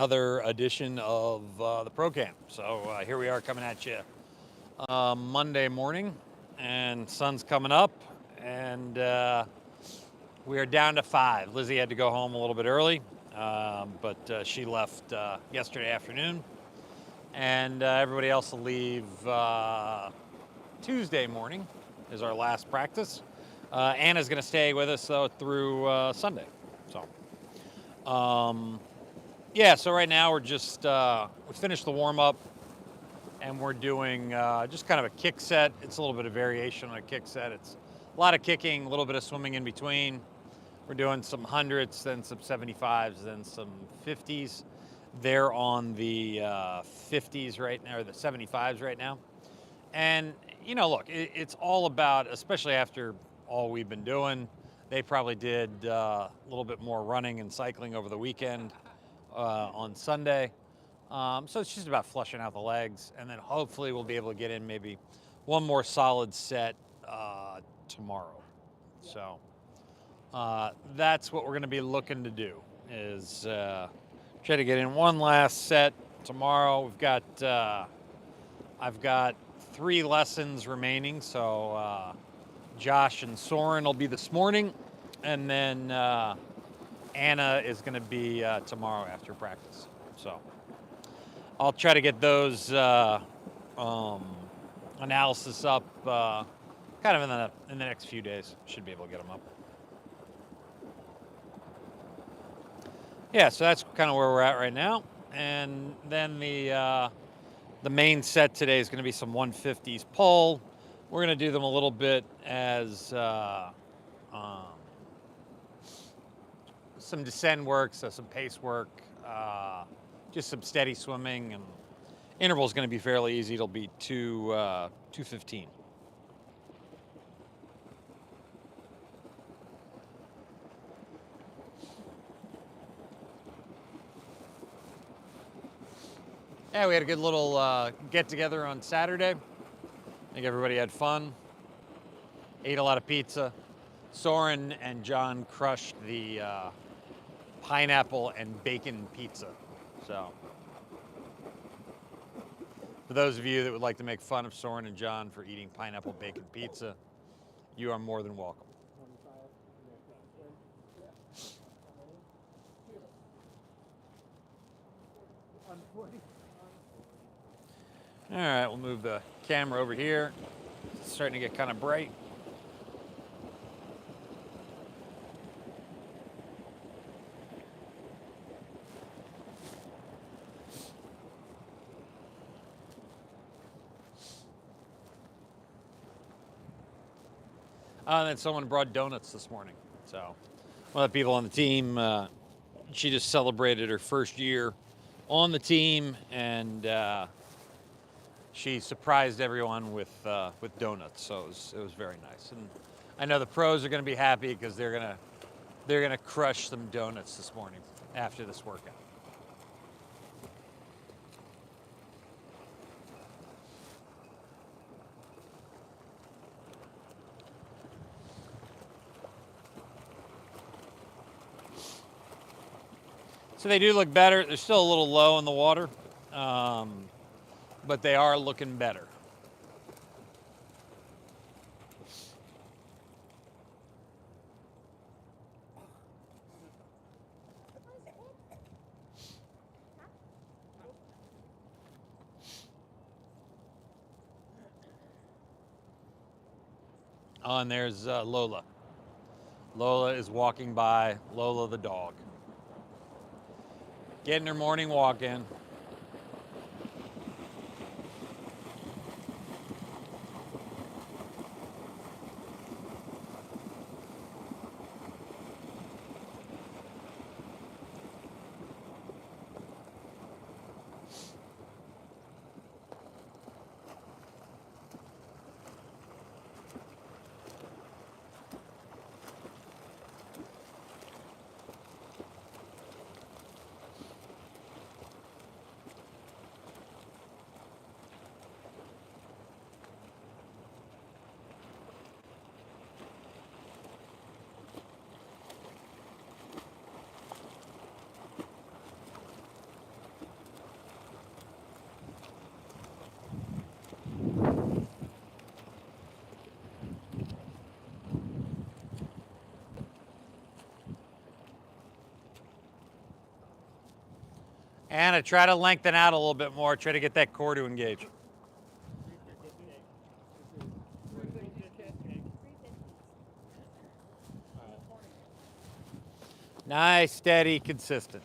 another edition of the Pro Camp. So here we are coming at you Monday morning, and sun's coming up, and we are down to 5. Lizzie had to go home a little bit early, but she left yesterday afternoon, and everybody else will leave Tuesday morning is our last practice. Anna's going to stay with us though through Sunday. Yeah, so right now we're just, we finished the warm-up, and we're doing just kind of a kick set. It's a little bit of variation on a kick set. It's a lot of kicking, a little bit of swimming in between. We're doing some hundreds, then some 75s, then some 50s. They're on the 50s right now, or the 75s right now. And, you know, look, it's all about, especially after all we've been doing, they probably did a little bit more running and cycling over the weekend on Sunday. So it's just about flushing out the legs, and then hopefully we'll be able to get in maybe one more solid set tomorrow. So that's what we're going to be looking to do, is try to get in one last set tomorrow. I've got 3 lessons remaining, so Josh and Soren will be this morning, and then Anna is going to be tomorrow after practice. So I'll try to get those analysis up kind of in the next few days. Should be able to get them up. Yeah, so that's kind of where we're at right now. And then the main set today is going to be some 150s pull. We're going to do them a little bit as some descend work, so some pace work, just some steady swimming, and interval is going to be fairly easy. It'll be 2:15. Yeah, we had a good little get together on Saturday. I think everybody had fun. Ate a lot of pizza. Soren and John crushed the pineapple and bacon pizza. So for those of you that would like to make fun of Soren and John for eating pineapple bacon pizza, you are more than welcome. All right, we'll move the camera over here. It's starting to get kind of bright. And then someone brought donuts this morning. So one of the people on the team, she just celebrated her first year on the team, and she surprised everyone with donuts. So it was very nice. And I know the pros are going to be happy because they're gonna crush some donuts this morning after this workout. So they do look better. They're still a little low in the water, but they are looking better. Oh, and there's Lola. Lola is walking by. Lola the dog. Getting her morning walk in. Anna, try to lengthen out a little bit more. Try to get that core to engage. Nice, steady, consistent.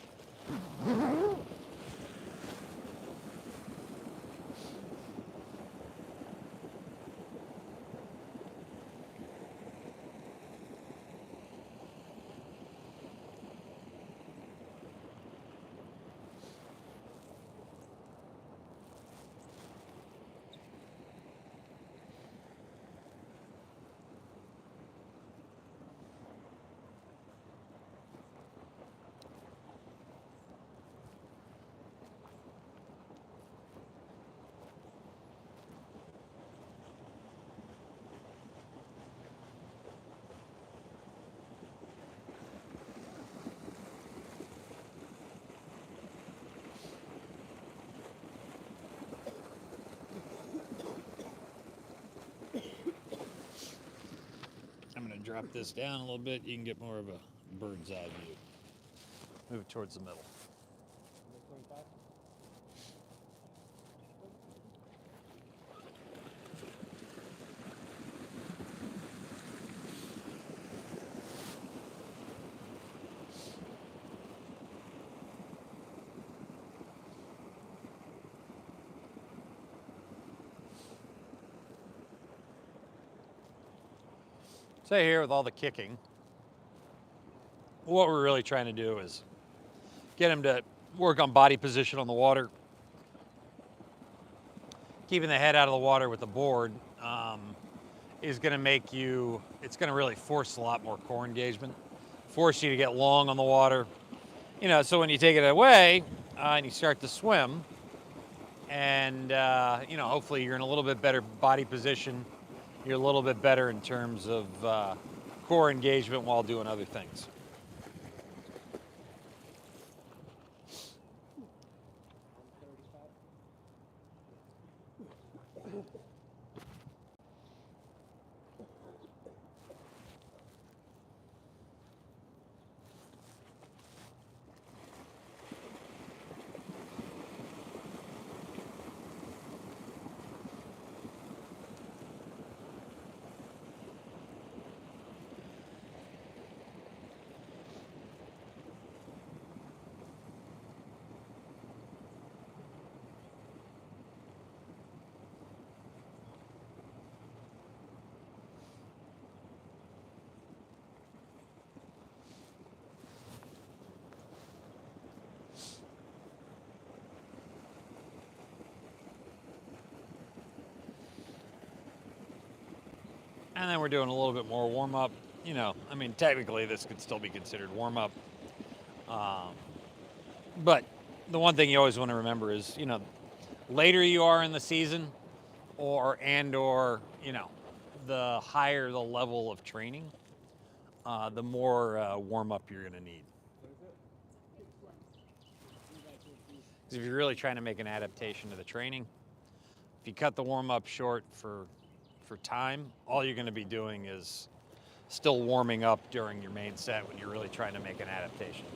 I'm going to drop this down a little bit. You can get more of a bird's eye view. Move it towards the middle. So here with all the kicking, what we're really trying to do is get him to work on body position on the water, keeping the head out of the water with the board is going to make you, it's going to really force a lot more core engagement, force you to get long on the water. You know, so when you take it away and you start to swim, and you know, hopefully you're in a little bit better body position, you're a little bit better in terms of core engagement while doing other things. And then we're doing a little bit more warm up. You know, I mean, technically this could still be considered warm up. But the one thing you always want to remember is, you know, later you are in the season or, you know, the higher the level of training, the more warm up you're going to need. Because if you're really trying to make an adaptation to the training, if you cut the warm up short for time, all you're going to be doing is still warming up during your main set when you're really trying to make an adaptation.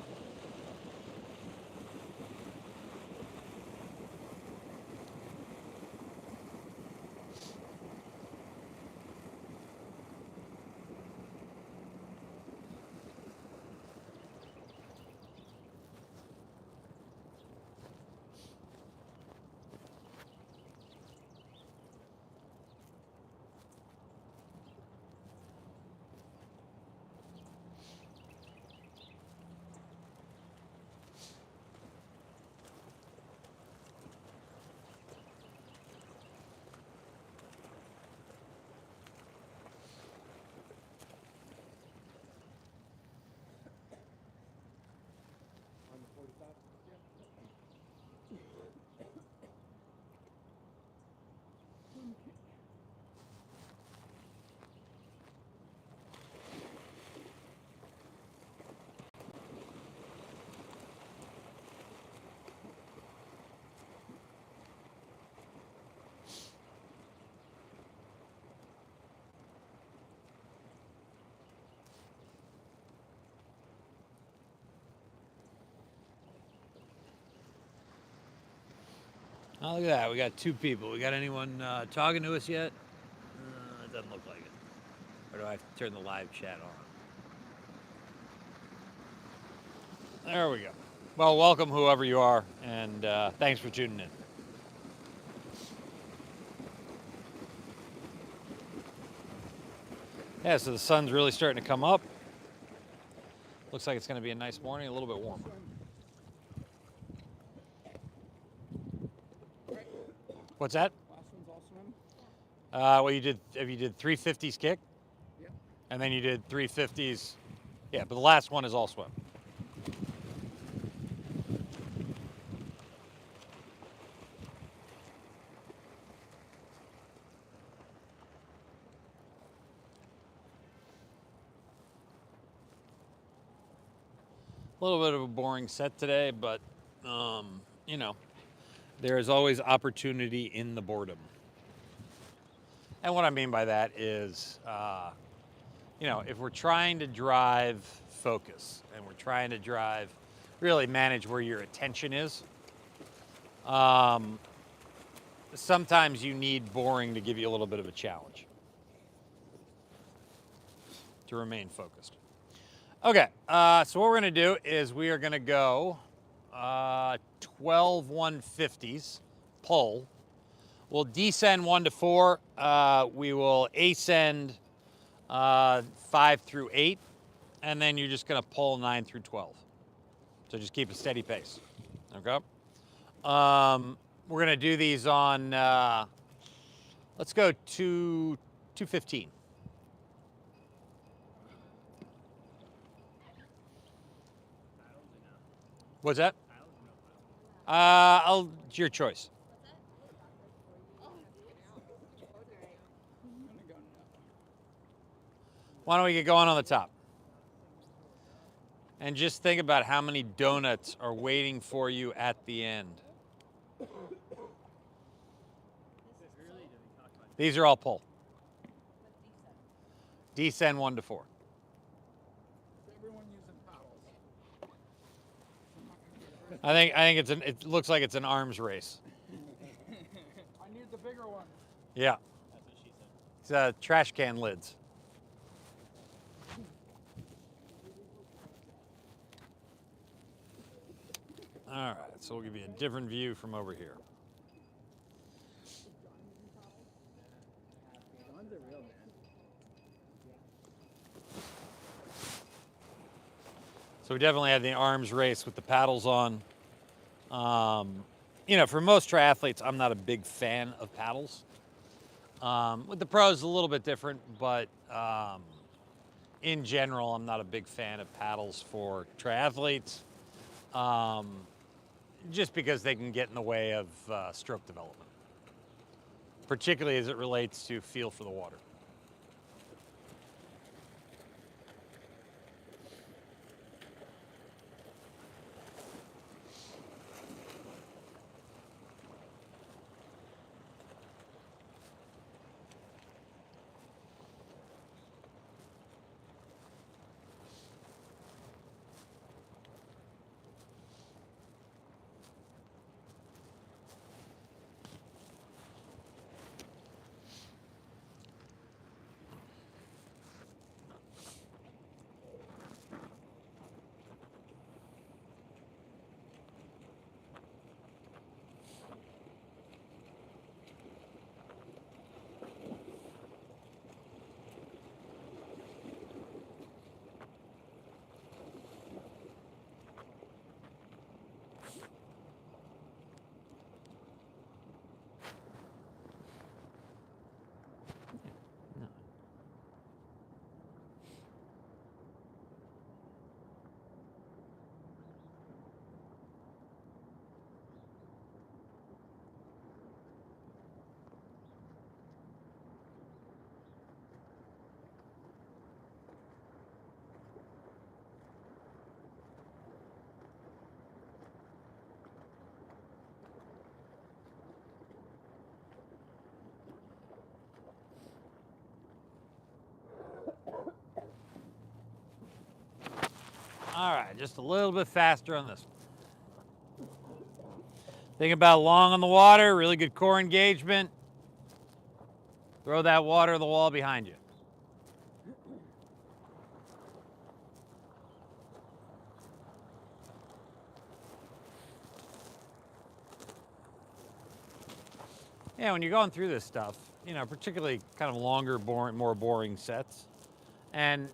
Oh, look at that. We got 2 people. We got anyone talking to us yet? It doesn't look like it. Or do I have to turn the live chat on? There we go. Well, welcome whoever you are, and thanks for tuning in. Yeah, so the sun's really starting to come up. Looks like it's going to be a nice morning, a little bit warmer. What's that? Last one's all swim? Well, you did 350s kick, Yep. and then you did 350s. Yeah, but the last one is all swim. A little bit of a boring set today, but you know, there is always opportunity in the boredom. And what I mean by that is, you know, if we're trying to drive focus and we're trying to really manage where your attention is, sometimes you need boring to give you a little bit of a challenge to remain focused. Okay, so what we're going to do is we are going to go 12 150s, pull. We'll descend 1 to 4. We will ascend 5 through 8, and then you're just going to pull 9 through 12. So just keep a steady pace. Okay. We're going to do these on. Let's go to 215. What's that? It's your choice. Why don't we get going on the top? And just think about how many donuts are waiting for you at the end. These are all pull. Descend 1 to 4. Everyone using paddles. I think it looks like it's an arms race. I need the bigger one. Yeah. That's what she said. It's trash can lids. All right, so we'll give you a different view from over here. John's a real man. So we definitely have the arms race with the paddles on. You know, for most triathletes, I'm not a big fan of paddles. With the pros, a little bit different, but in general, I'm not a big fan of paddles for triathletes, just because they can get in the way of stroke development, particularly as it relates to feel for the water. All right, just a little bit faster on this one. Think about long on the water, really good core engagement. Throw that water to the wall behind you. Yeah, when you're going through this stuff, particularly kind of longer, more boring sets, and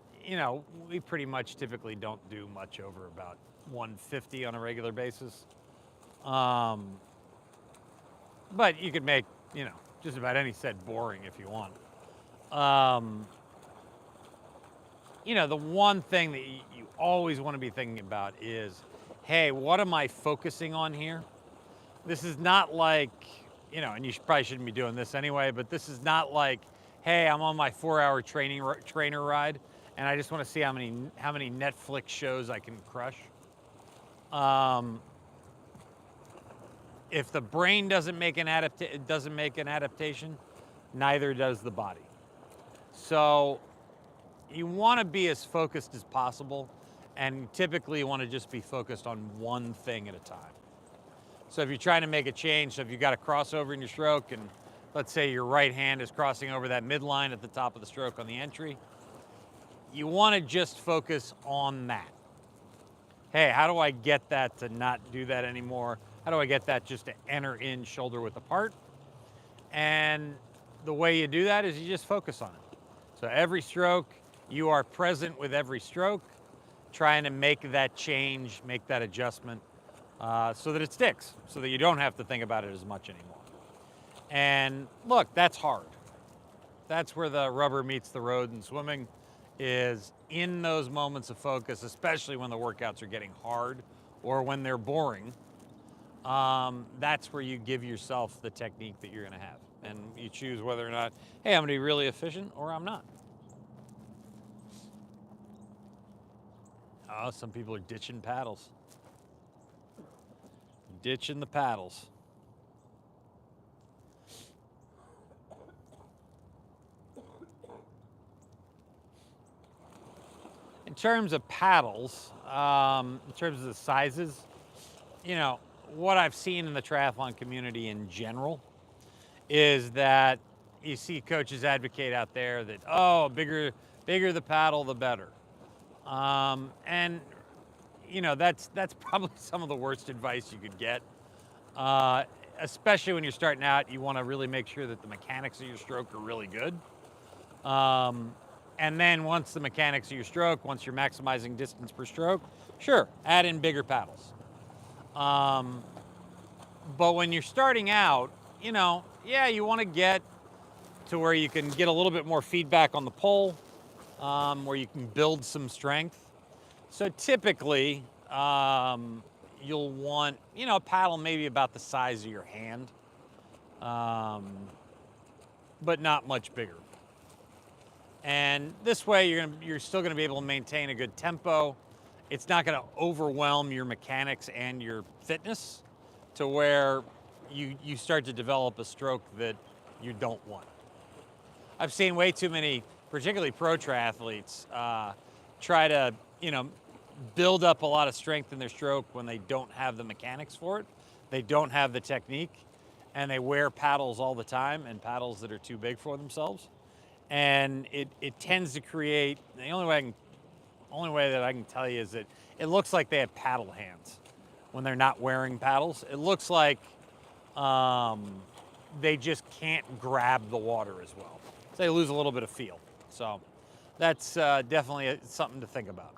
we pretty much typically don't do much over about 150 on a regular basis. But you could make, just about any set boring if you want. The one thing that you always want to be thinking about is, hey, what am I focusing on here? This is not like, and you probably shouldn't be doing this anyway, but this is not like, hey, I'm on my 4-hour trainer ride, and I just want to see how many Netflix shows I can crush. If the brain doesn't make an adaptation, neither does the body. So you want to be as focused as possible, and typically you want to just be focused on one thing at a time. So if you're trying to make a change, so if you've got a crossover in your stroke, and let's say your right hand is crossing over that midline at the top of the stroke on the entry, you want to just focus on that. Hey, how do I get that to not do that anymore? How do I get that just to enter in shoulder width apart? And the way you do that is you just focus on it. So every stroke, you are present with every stroke, trying to make that change, make that adjustment, so that it sticks, so that you don't have to think about it as much anymore. And look, that's hard. That's where the rubber meets the road in swimming, is in those moments of focus, especially when the workouts are getting hard or when they're boring. That's where you give yourself the technique that you're going to have. And you choose whether or not, hey, I'm going to be really efficient or I'm not. Oh, some people are ditching paddles. Ditching the paddles. In terms of paddles, in terms of the sizes, what I've seen in the triathlon community in general is that you see coaches advocate out there that, oh, bigger the paddle, the better. And that's probably some of the worst advice you could get. Especially when you're starting out, you want to really make sure that the mechanics of your stroke are really good. And then once the mechanics of your stroke, once you're maximizing distance per stroke, sure, add in bigger paddles. But when you're starting out, you want to get to where you can get a little bit more feedback on the pole, where you can build some strength. So typically, you'll want, a paddle maybe about the size of your hand, but not much bigger. And this way, you're still going to be able to maintain a good tempo. It's not going to overwhelm your mechanics and your fitness to where you start to develop a stroke that you don't want. I've seen way too many, particularly pro triathletes, try to, build up a lot of strength in their stroke when they don't have the mechanics for it. They don't have the technique, and they wear paddles all the time, and paddles that are too big for themselves. And it tends to create, the only way that I can tell you is that it looks like they have paddle hands when they're not wearing paddles. It looks like they just can't grab the water as well. So they lose a little bit of feel. So that's definitely something to think about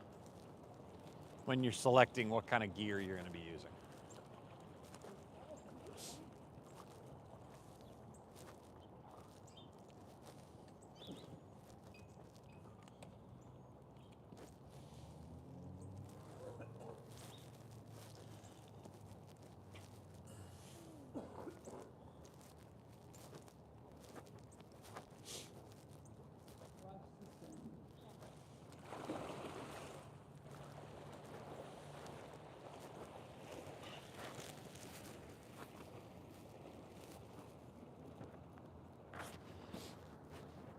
when you're selecting what kind of gear you're going to be using.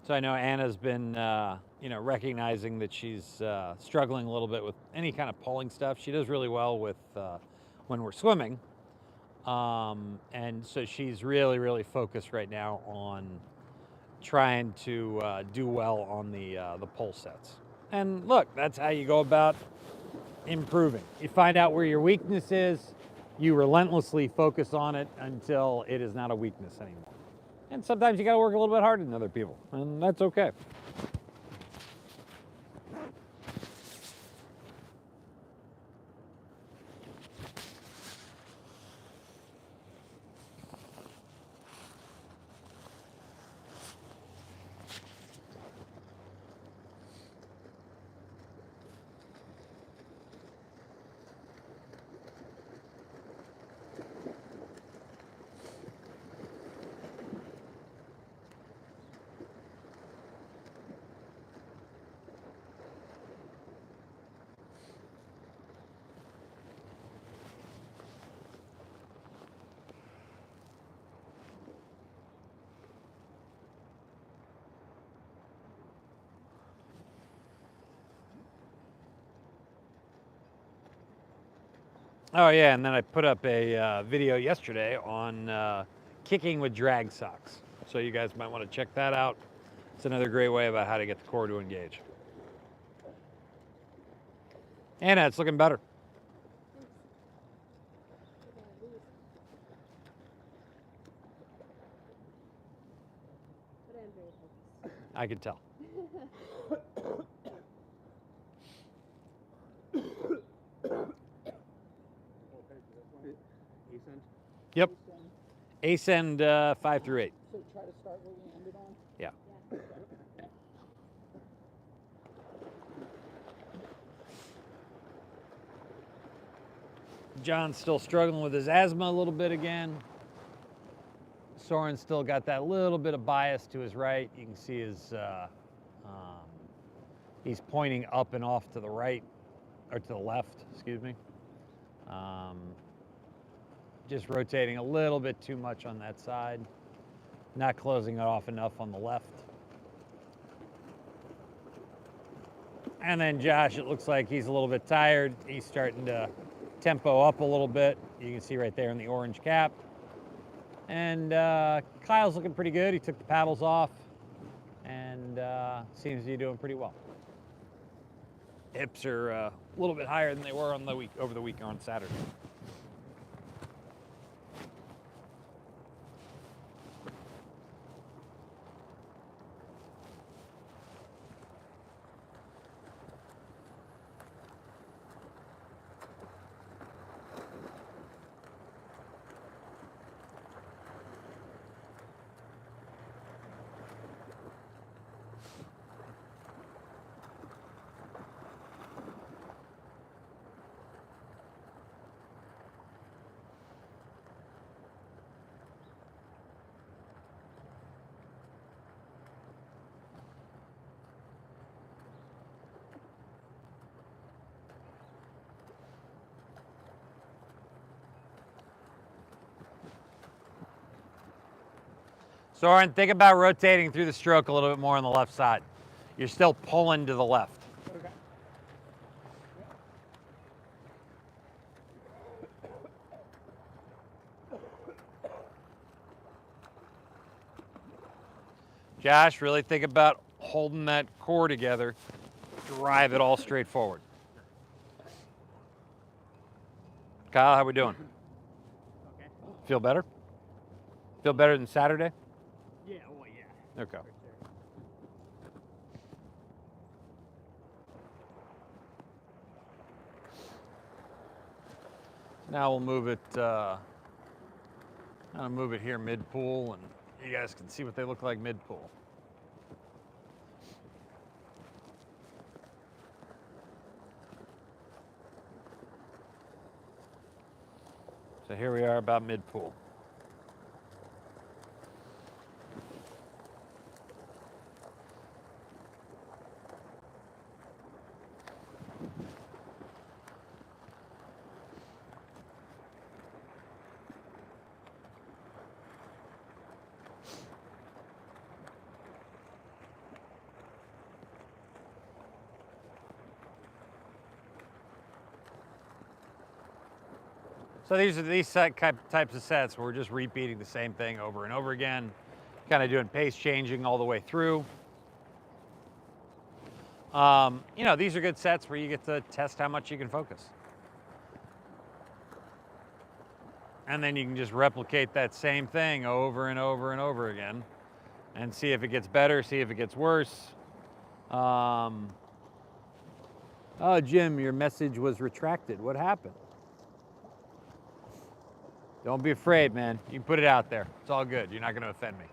So I know Anna's been, recognizing that she's struggling a little bit with any kind of pulling stuff. She does really well with when we're swimming. And so she's really, really focused right now on trying to do well on the pole sets. And look, that's how you go about improving. You find out where your weakness is, you relentlessly focus on it until it is not a weakness anymore. And sometimes you got to work a little bit harder than other people, and that's okay. Oh yeah, and then I put up a video yesterday on kicking with drag socks. So you guys might want to check that out. It's another great way about how to get the core to engage. Anna, it's looking better. But I'm very focused. I can tell. Yep. Ace end 5 through 8. So try to start where we ended on. Yeah. John's still struggling with his asthma a little bit again. Soren's still got that little bit of bias to his right. You can see his, he's pointing up and off to the right, or to the left, excuse me. Just rotating a little bit too much on that side. Not closing it off enough on the left. And then Josh, it looks like he's a little bit tired. He's starting to tempo up a little bit. You can see right there in the orange cap. And Kyle's looking pretty good. He took the paddles off and seems to be doing pretty well. Hips are a little bit higher than they were on the over the weekend on Saturday. Soren, think about rotating through the stroke a little bit more on the left side. You're still pulling to the left. Okay. Josh, really think about holding that core together. Drive it all straight forward. Kyle, how we doing? Okay. Feel better? Feel better than Saturday? Yeah, well, yeah. Okay. For sure. Now we'll move it. I'll move it here mid-pool, and you guys can see what they look like mid-pool. So here we are about mid-pool. So these are types of sets where we're just repeating the same thing over and over again, kind of doing pace changing all the way through. You know, these are good sets where you get to test how much you can focus. And then you can just replicate that same thing over and over and over again and see if it gets better, see if it gets worse. Oh, Jim, your message was retracted. What happened? Don't be afraid, man. You can put it out there. It's all good. You're not going to offend me.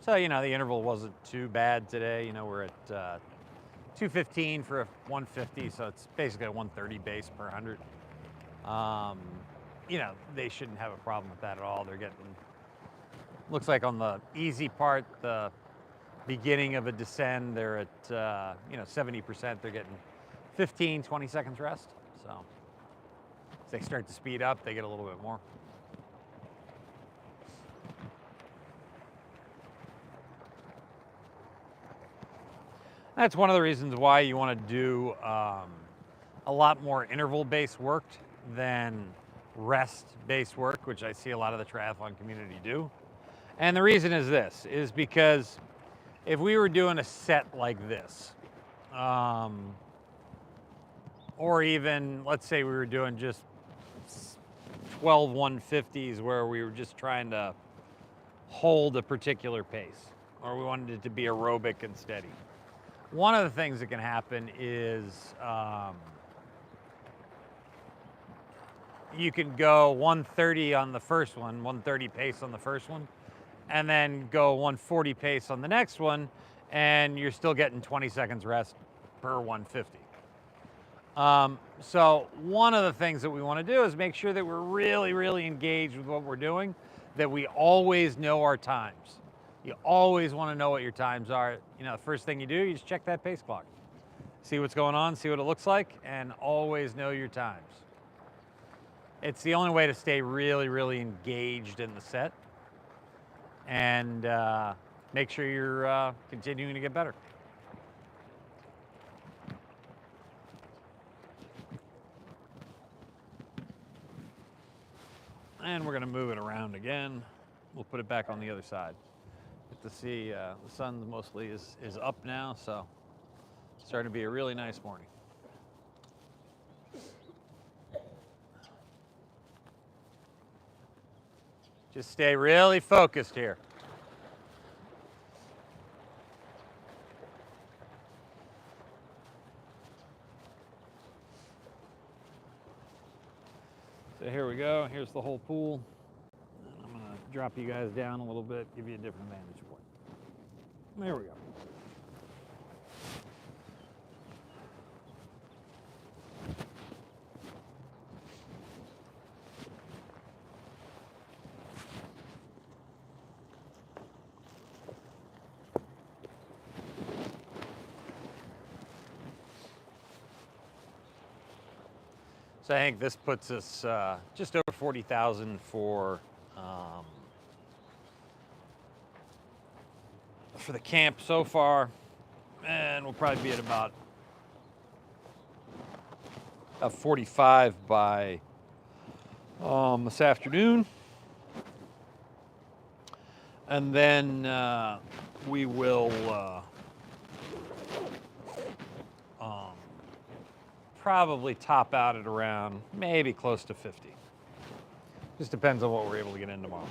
So, you know, the interval wasn't too bad today. You know, we're at 215 for a 150, so it's basically a 130 base per 100. You know, they shouldn't have a problem with that at all. They're getting, looks like on the easy part, the beginning of a descend, they're at, you know, 70%. They're getting 15, 20 seconds rest. So as they start to speed up, they get a little bit more. That's one of the reasons why you want to do a lot more interval-based work than rest-based work, which I see a lot of the triathlon community do. And the reason is this, is because if we were doing a set like this, or even, let's say we were doing just 12 150s where we were just trying to hold a particular pace, or we wanted it to be aerobic and steady. One of the things that can happen is you can go 130 on the first one, 130 pace on the first one, and then go 140 pace on the next one, and you're still getting 20 seconds rest per 150. So one of the things that we want to do is make sure that we're really, really engaged with what we're doing, that we always know our times. You always want to know what your times are. You know, the first thing you do, you just check that pace clock. See what's going on, see what it looks like, and always know your times. It's the only way to stay really, really engaged in the set and make sure you're continuing to get better. And we're going to move it around again. We'll put it back on the other side. Get to see the sun mostly is up now, so it's starting to be a really nice morning. Just stay really focused here. So here we go. Here's the whole pool. And I'm going to drop you guys down a little bit, give you a different vantage point. There we go. So I think this puts us just over 40,000 for the camp so far, and we'll probably be at about 45 by this afternoon, and then we will probably top out at around maybe close to 50. Just depends on what we're able to get in tomorrow.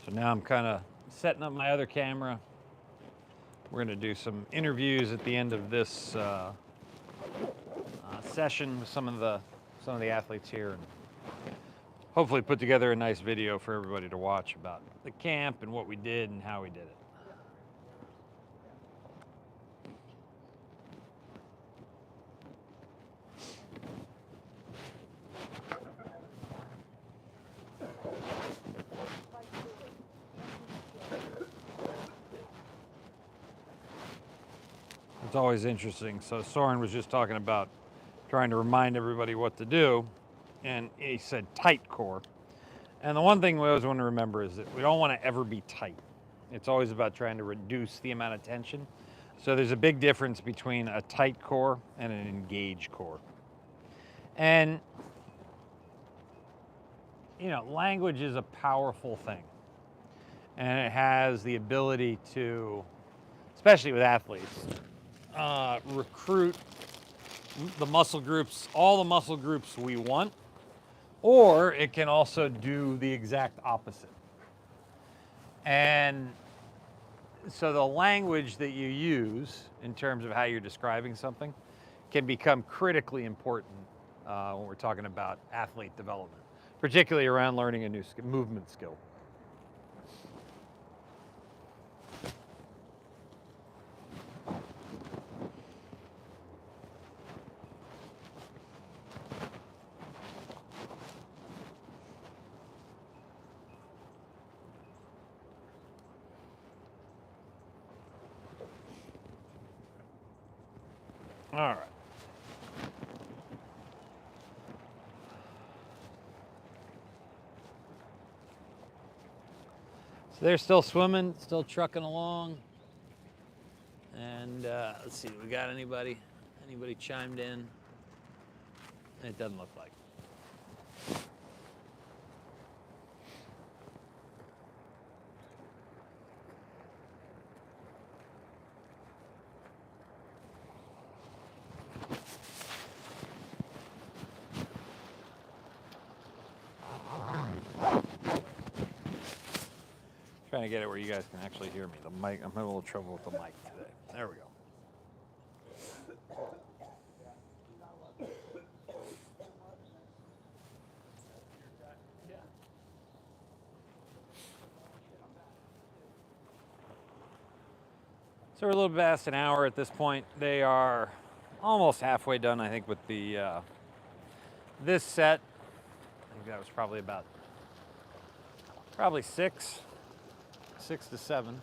So now I'm kind of setting up my other camera. We're going to do some interviews at the end of this session with some of the athletes here, and hopefully put together a nice video for everybody to watch about the camp and what we did and how we did it. It's always interesting. So Soren was just talking about trying to remind everybody what to do, and he said tight core. And the one thing we always want to remember is that we don't want to ever be tight. It's always about trying to reduce the amount of tension. So there's a big difference between a tight core and an engaged core. And, you know, language is a powerful thing. And it has the ability to, especially with athletes, recruit the muscle groups, all the muscle groups we want, or it can also do the exact opposite. And so the language that you use in terms of how you're describing something can become critically important when we're talking about athlete development, particularly around learning a new movement skill. All right. So they're still swimming, still trucking along. And let's see, we got anybody chimed in? It doesn't look like. Trying to get it where you guys can actually hear me. The mic, I'm having a little trouble with the mic today. There we go. So we're a little past an hour at this point. They are almost halfway done, I think, with the this set. I think that was probably about six to seven.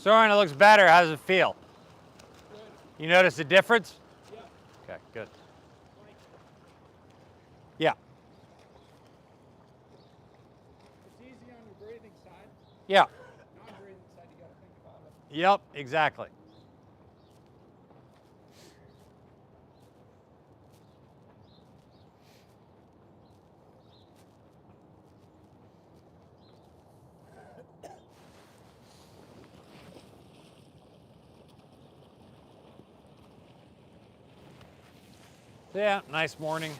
Soren, it looks better. How does it feel? Good. You notice a difference? Yeah. Okay, good. Yeah. It's easy on your breathing side. Yeah. Non-breathing side, you got to think about it. Yep, exactly. So yeah, nice morning.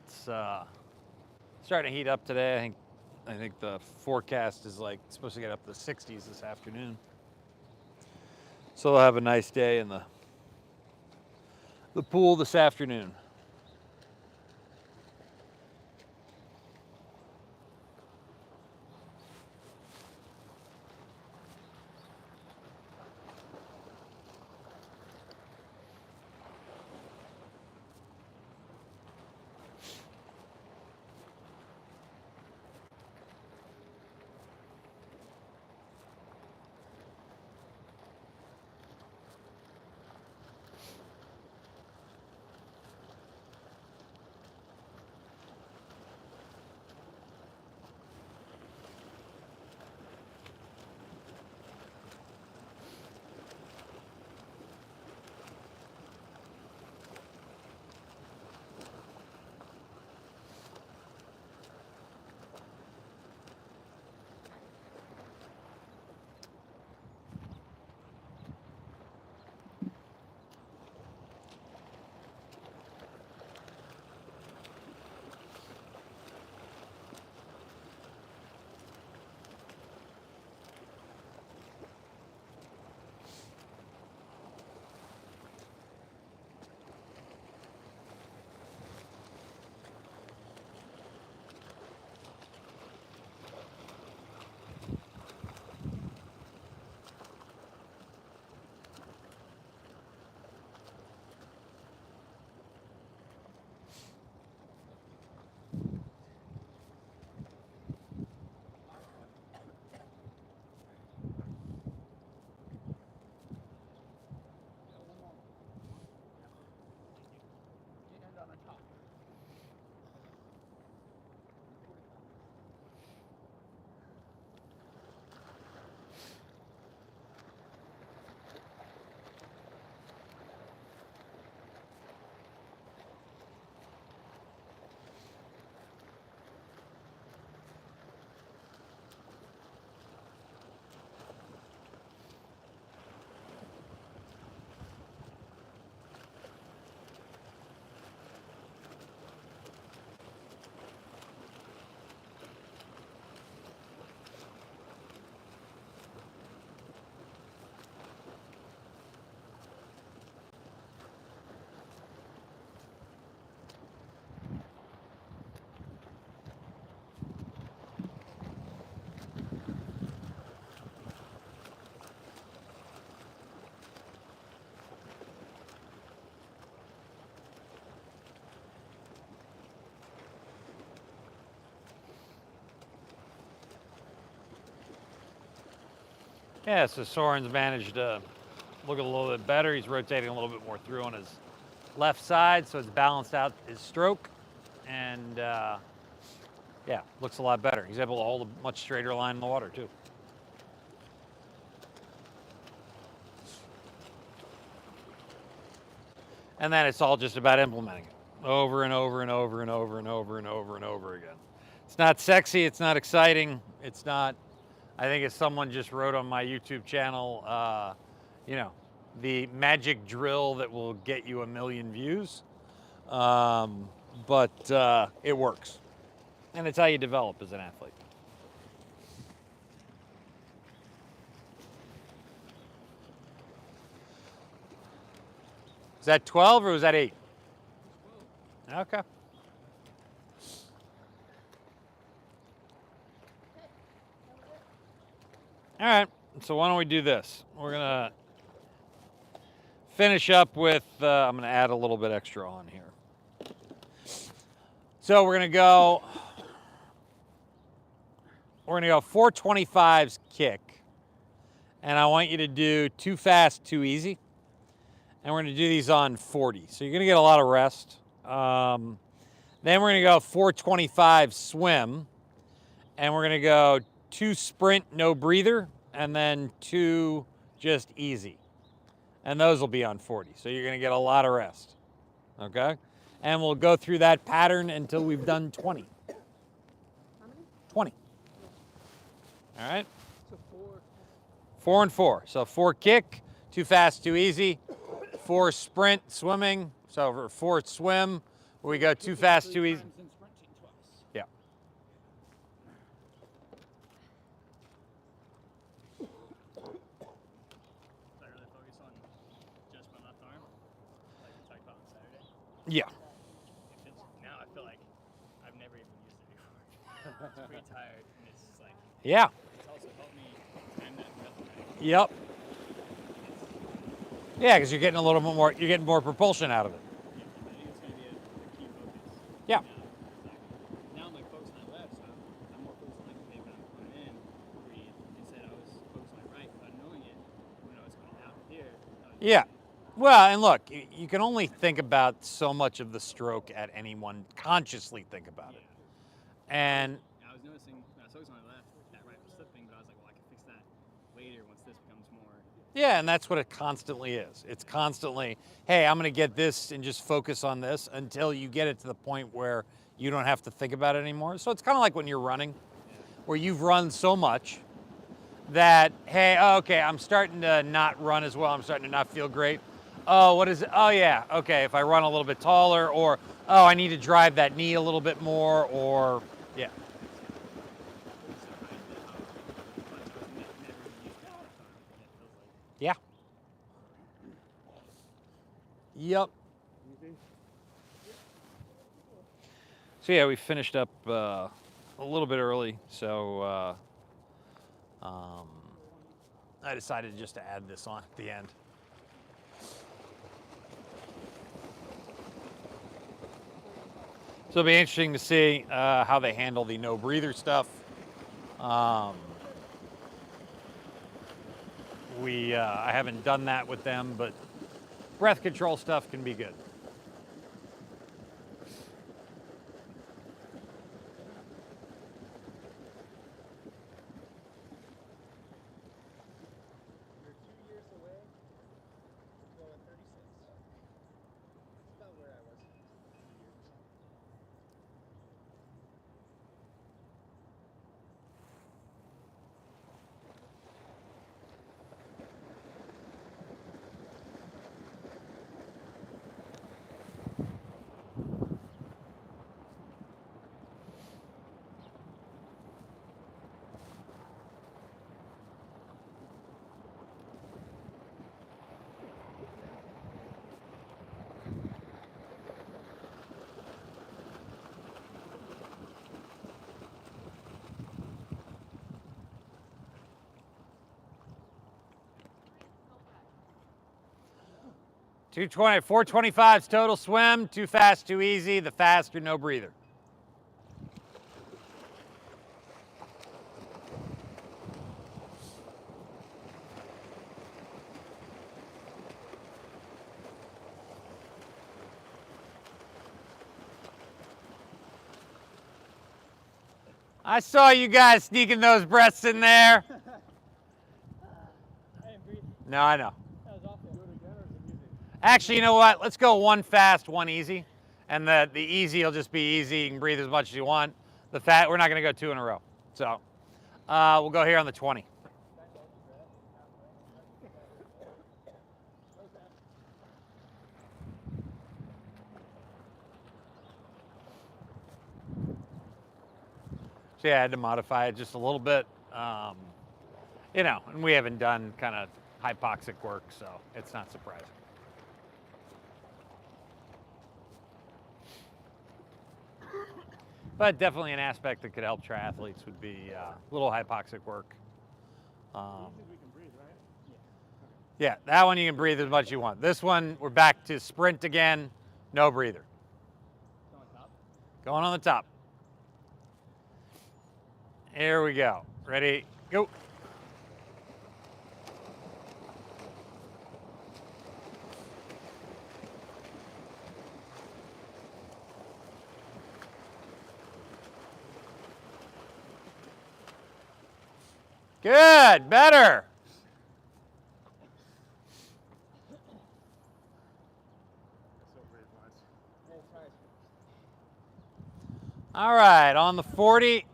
It's starting to heat up today. I think the forecast is like supposed to get up to the 60s this afternoon. So they'll have a nice day in the pool this afternoon. And on the top. Yeah, so Soren's managed to look a little bit better. He's rotating a little bit more through on his left side, so it's balanced out his stroke. And yeah, looks a lot better. He's able to hold a much straighter line in the water too. And then it's all just about implementing it over and over and over and over and over and over and over again. It's not sexy, it's not exciting, it's not, I think as someone just wrote on my YouTube channel, you know, the magic drill that will get you 1 million views. But it works. And it's how you develop as an athlete. Is that 12 or was that 8? Okay. All right, so why don't we do this? We're gonna finish up with, I'm gonna add a little bit extra on here. So we're gonna go 425s kick. And I want you to do 2 fast, 2 easy. And we're gonna do these on 40. So you're gonna get a lot of rest. Then we're gonna go 425 swim. And we're gonna go 2 sprint, no breather, and then 2 just easy. And those will be on 40. So you're gonna get a lot of rest, okay? And we'll go through that pattern until we've done 20. How many? 20. All right? So 4. 4 and 4. So 4 kick, 2 fast, 2 easy. 4 sprint swimming. So for 4 swim, we go too fast, too easy. Yeah. So I really focus on just my left arm, like we talked about on Saturday. Yeah. Now I feel like I've never even used it before. It's pretty tired, and it's just like Yeah. it's also helped me time that breath better. Yep. Yeah, because you're getting a little bit more. You're getting more propulsion out of it. Yeah, I think it's gonna be a key focus. Yeah. Now I'm like focused on my left, so I'm more focused on like okay, when I'm coming in, breathe. Instead, I was focused on my right, but knowing it, when I was coming out here. Yeah. Well, and look, you can only think about so much of the stroke at any one. Consciously think about it. And I was noticing when I was focused on my left, that right was slipping, but I was like, well, I can fix that later once this becomes more. yeah, and that's what it constantly is. It's constantly, hey, I'm going to get this and just focus on this until you get it to the point where you don't have to think about it anymore. So it's kind of like when you're running, where you've run so much that, hey, okay, I'm starting to not run as well. I'm starting to not feel great. Oh, what is it? Oh, yeah, okay, if I run a little bit taller, or, oh, I need to drive that knee a little bit more, or, yeah. Yeah. Yep. So yeah, we finished up a little bit early, so I decided just to add this on at the end. So it'll be interesting to see how they handle the no breather stuff. I haven't done that with them, but breath control stuff can be good. You're 2 years away. Well, at 36. It's about where I was. 2 years. Two 425s total swim, too fast, too easy, the faster, no breather. I saw you guys sneaking those breaths in there. I didn't breathe. No, I know. That was awful. Do it again, or is it easy? Actually, you know what? Let's go one fast, one easy. And the easy will just be easy. You can breathe as much as you want. The fat, we're not going to go 2 in a row. So we'll go here on the 20. So yeah, I had to modify it just a little bit. You know, and we haven't done kind of hypoxic work, so it's not surprising. But definitely an aspect that could help triathletes would be a little hypoxic work. We can breathe, right? Yeah, that one you can breathe as much as you want. This one, we're back to sprint again, no breather. On top. Going on the top. Here we go. Ready, go. Good, better. So brave, lads. Yeah, try. All right, on the 40,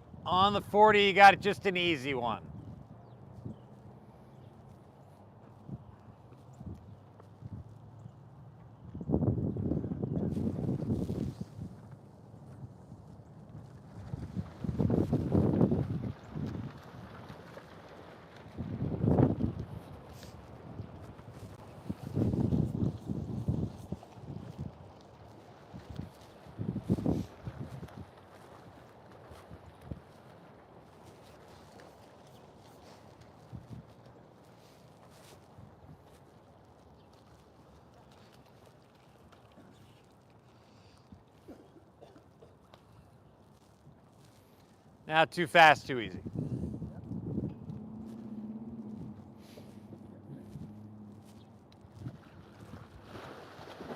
you got just an easy one. Now too fast, too easy.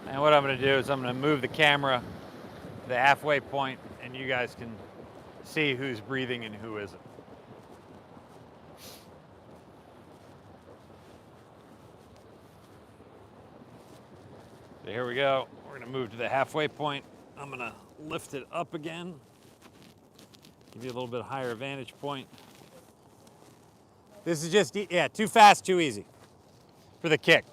And what I'm going to do is I'm going to move the camera to the halfway point, and you guys can see who's breathing and who isn't. So here we go. We're going to move to the halfway point. I'm going to lift it up again. Give you a little bit higher vantage point. This is just, yeah, too fast, too easy for the kick.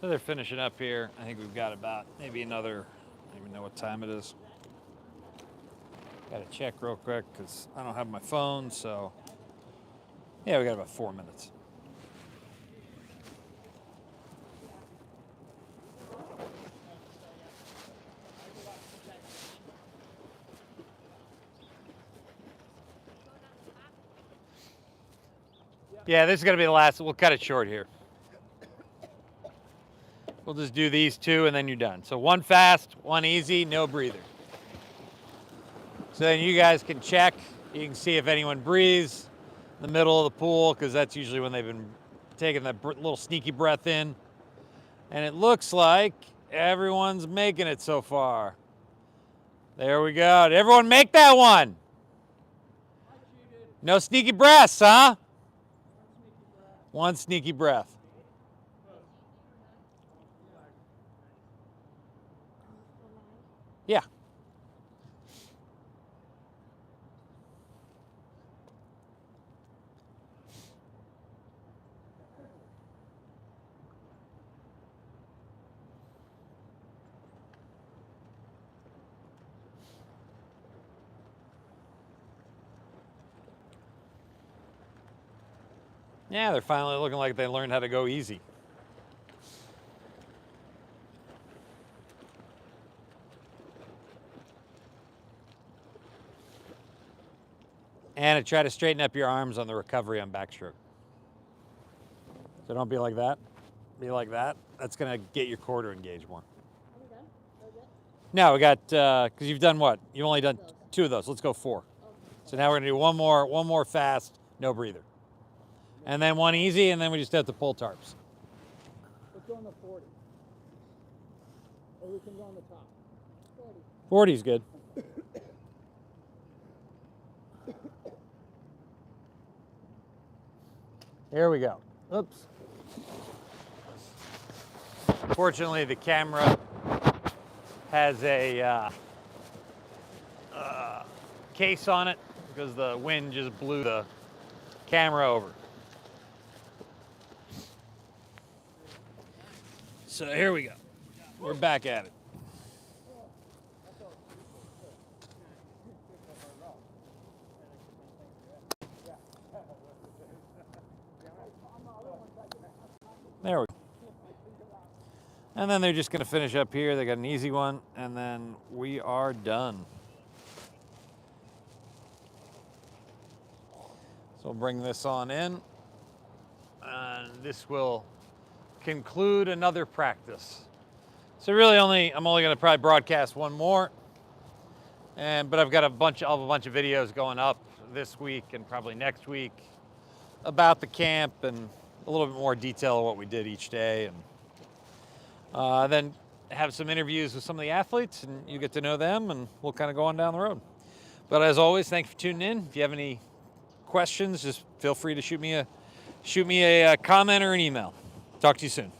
So they're finishing up here. I think we've got about maybe another, I don't even know what time it is. Got to check real quick because I don't have my phone, so yeah, we got about 4 minutes. Yeah, this is going to be the last. We'll cut it short here. We'll just do these two and then you're done. So one fast, one easy, no breather. So then you guys can check. You can see if anyone breathes in the middle of the pool because that's usually when they've been taking that little sneaky breath in. And it looks like everyone's making it so far. There we go. Did everyone make that one? No sneaky breaths, huh? One sneaky breath. Yeah. Yeah, they're finally looking like they learned how to go easy. And try to straighten up your arms on the recovery on backstroke. So don't be like that. Be like that. That's going to get your core to engage more. Are we done? No, we got, because you've done what? You've only done 2 of those. Let's go 4. Okay. So now we're going to do one more fast, no breather. And then one easy, and then we just have to pull tarps. Let's go on the 40. Or we can go on the top. 40. 40 is good. Here we go. Oops. Fortunately, the camera has a case on it because the wind just blew the camera over. So here we go. We're back at it. There we go. And then they're just going to finish up here. They got an easy one, and then we are done. So we'll bring this on in, and this will conclude another practice. So really I'm only going to probably broadcast one more, but I've got a bunch of videos going up this week and probably next week about the camp and a little bit more detail of what we did each day, and then have some interviews with some of the athletes, and you get to know them, and we'll kind of go on down the road. But as always, thanks for tuning in. If you have any questions, just feel free to shoot me a comment or an email. Talk to you soon.